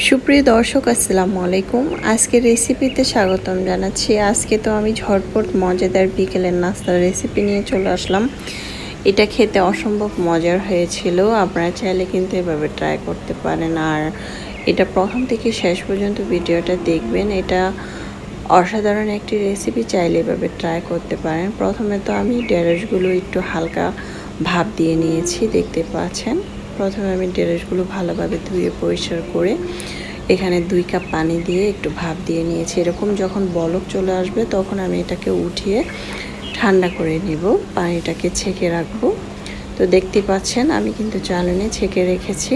সুপ্রিয় দর্শক আসসালামু আলাইকুম। আজকে রেসিপিতে স্বাগতম জানাচ্ছি। আজকে তো আমি ঝটপট মজাদার বিকেলের নাস্তার রেসিপি নিয়ে চলে আসলাম। এটা খেতে অসম্ভব মজার হয়েছিল। আপনারা চাইলে কিন্তু এভাবে ট্রাই করতে পারেন, আর এটা প্রথম থেকে শেষ পর্যন্ত ভিডিওটা দেখবেন। এটা অসাধারণ একটি রেসিপি, চাইলে এভাবে ট্রাই করতে পারেন। প্রথমে তো আমি ঢেঁড়সগুলো একটু হালকা ভাপ দিয়ে নিয়েছি, দেখতে পাচ্ছেন। প্রথমে আমি ঢেঁড়সগুলো ভালোভাবে ধুয়ে পরিষ্কার করে এখানে 2 কাপ পানি দিয়ে একটু ভাপ দিয়ে নিয়েছি। এরকম যখন বলক চলে আসবে তখন আমি এটাকে উঠিয়ে ঠান্ডা করে নিব, পানিটাকে ছেঁকে রাখবো। তো দেখতে পাচ্ছেন আমি কিন্তু চালনি ছেঁকে রেখেছি।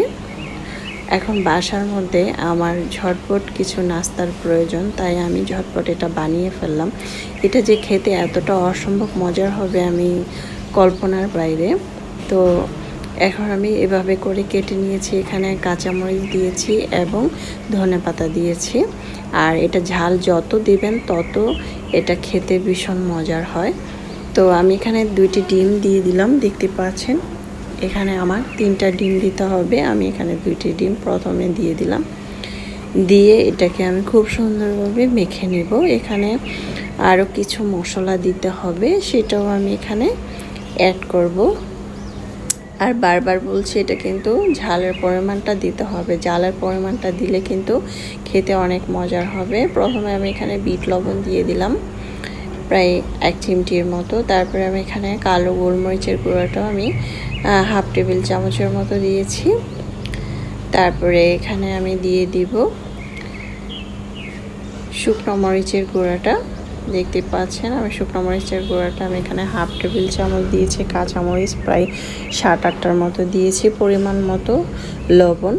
এখন বাসার মধ্যে আমার ঝটপট কিছু নাস্তার প্রয়োজন, তাই আমি ঝটপট এটা বানিয়ে ফেললাম। এটা যে খেতে এতটা অসম্ভব মজার হবে আমি কল্পনার বাইরে। তো এখন আমি এভাবে করে কেটে নিয়েছি, এখানে কাঁচামরিচ দিয়েছি এবং ধনেপাতা দিয়েছি। আর এটা ঝাল যত দিবেন তত এটা খেতে ভীষণ মজার হয়। তো আমি এখানে 2টি ডিম দিয়ে দিলাম, দেখতে পাচ্ছেন। এখানে আমার 3টা ডিম দিতে হবে, আমি এখানে 2টি ডিম প্রথমে দিয়ে দিলাম। দিয়ে এটাকে আমি খুব সুন্দরভাবে মেখে নেব। এখানে আরও কিছু মশলা দিতে হবে, সেটাও আমি এখানে অ্যাড করব। আর বারবার বলছি, এটা কিন্তু ঝালের পরিমাণটা দিতে হবে। ঝালের পরিমাণটা দিলে কিন্তু খেতে অনেক মজার হবে। প্রথমে আমি এখানে বিট লবণ দিয়ে দিলাম প্রায় 1 চিমটির মতো। তারপরে আমি এখানে কালো গোলমরিচের গুঁড়োটাও আমি হাফ টেবিল চামচের মতো দিয়েছি। তারপরে এখানে আমি দিয়ে দিব শুকনো মরিচের গুঁড়াটা, দেখতে পাচ্ছেন। আমি শুকনো মরিচের গুঁড়াটা আমি এখানে হাফ টেবিল চামচ দিয়েছি। কাঁচামরিচ প্রায় 7-8টার মতো দিয়েছি। পরিমাণ মতো লবণ,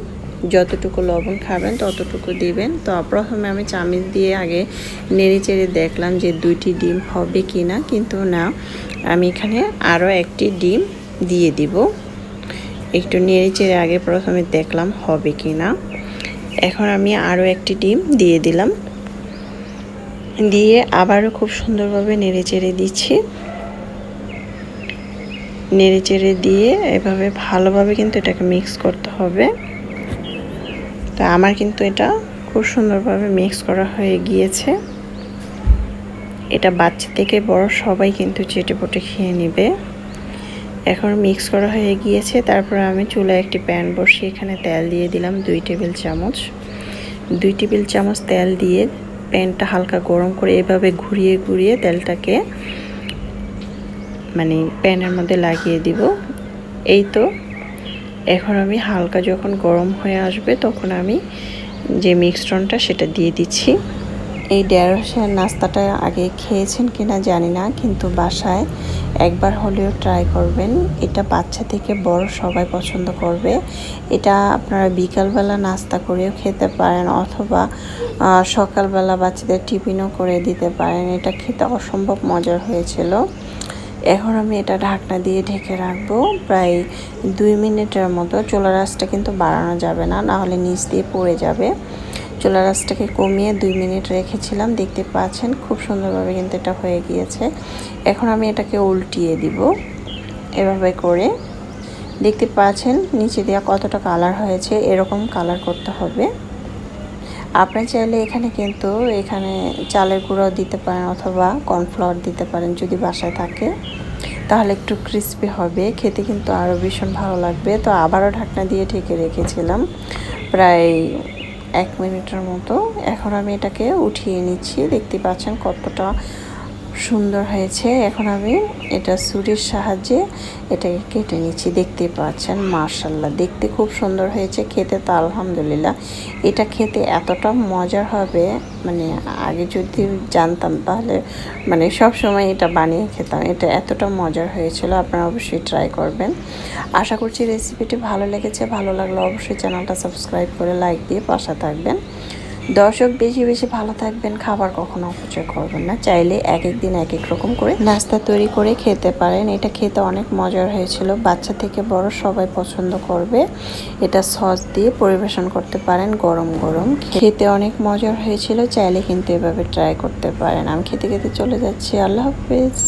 যতটুকু লবণ খাবেন ততটুকু দিবেন। তো প্রথমে আমি চামচ দিয়ে আগে নেড়ে চেড়ে দেখলাম যে 2টি ডিম হবে কি না, কিন্তু না, আমি এখানে আরও 1টি ডিম দিয়ে দিব। একটু নেড়ে চেড়ে আগে প্রথমে দেখলাম হবে কি না। এখন আমি আরও 1টি ডিম দিয়ে দিলাম, দিয়ে আবারও খুব সুন্দরভাবে নেড়ে চেড়ে দিচ্ছি। নেড়ে চেড়ে দিয়ে এভাবে ভালোভাবে কিন্তু এটাকে মিক্স করতে হবে। তো আমার কিন্তু এটা খুব সুন্দরভাবে মিক্স করা হয়ে গিয়েছে। এটা বাচ্চা থেকে বড় সবাই কিন্তু চেটেপুটে খেয়ে নেবে। এখন মিক্স করা হয়ে গিয়েছে। তারপর আমি চুলায় একটি প্যান বসিয়ে এখানে তেল দিয়ে দিলাম 2 টেবিল চামচ। 2 টেবিল চামচ তেল দিয়ে প্যানটা হালকা গরম করে এভাবে ঘুরিয়ে ঘুরিয়ে তেলটাকে প্যানের মধ্যে লাগিয়ে দিব। এই তো এখন আমি হালকা যখন গরম হয়ে আসবে তখন আমি যে মিশ্রণটা সেটা দিয়ে দিচ্ছি। এই ঢেঁড়সের নাস্তাটা আগে খেয়েছেন কিনা জানি না, কিন্তু বাসায় একবার হলেও ট্রাই করবেন। এটা বাচ্চা থেকে বড় সবাই পছন্দ করবে। এটা আপনারা বিকালবেলা নাস্তা করেও খেতে পারেন, অথবা সকালবেলা বাচ্চাদের টিফিনও করে দিতে পারেন। এটা খেতে অসম্ভব মজার হয়েছিল। এখন আমি এটা ঢাকনা দিয়ে ঢেকে রাখবো প্রায় 2 মিনিটের মতো। চুলার আঁচটা কিন্তু বাড়ানো যাবে না, নাহলে নিচ দিয়ে পড়ে যাবে। চুলার আঁচটাকে কমিয়ে 2 মিনিট রেখেছিলাম, দেখতে পাচ্ছেন খুব সুন্দরভাবে কিন্তু এটা হয়ে গিয়েছে। এখন আমি এটাকে উল্টিয়ে দিব এভাবে করে। দেখতে পাচ্ছেন নিচে দেওয়া কতটা কালার হয়েছে, এরকম কালার করতে হবে। আপনি চাইলে এখানে চালের গুঁড়ো দিতে পারেন অথবা কর্নফ্লাওয়ার দিতে পারেন যদি বাসায় থাকে, তাহলে একটু ক্রিস্পি হবে, খেতে কিন্তু আরও ভীষণ ভালো লাগবে। তো আবারও ঢাকনা দিয়ে ঢেকে রেখেছিলাম প্রায় 1 মিনিটের মতো। এখন আমি এটাকে উঠিয়ে নিচ্ছি, দেখতে পাচ্ছেন কতটা সুন্দর হয়েছে। এখন আমি এটা ছুরির সাহায্যে এটাকে কেটে নিচ্ছি, দেখতে পাচ্ছেন। মাশাআল্লাহ, দেখতে খুব সুন্দর হয়েছে, খেতে তো আলহামদুলিল্লাহ। এটা খেতে এতটা মজার হবে, আগে যদি জানতাম তাহলে সব সময় এটা বানিয়ে খেতাম। এটা এতটা মজার হয়েছিল, আপনারা অবশ্যই ট্রাই করবেন। আশা করছি রেসিপিটি ভালো লেগেছে। ভালো লাগলে অবশ্যই চ্যানেলটা সাবস্ক্রাইব করে লাইক দিয়ে পাশে থাকবেন। দর্শক, বেশি বেশি ভালো থাকবেন, খাবার কখনো অপচয় করবেন না। চাইলে এক এক দিন এক এক রকম করে নাস্তা তৈরি করে খেতে পারেন। এটা খেতে অনেক মজার হয়েছিল, বাচ্চা থেকে বড় সবাই পছন্দ করবে। এটা সস দিয়ে পরিবেশন করতে পারেন গরম গরম, খেতে অনেক মজার হয়েছিল। চাইলে কিন্তু এভাবে ট্রাই করতে পারেন। আমি খেতে খেতে চলে যাচ্ছি। আল্লাহ হাফেজ।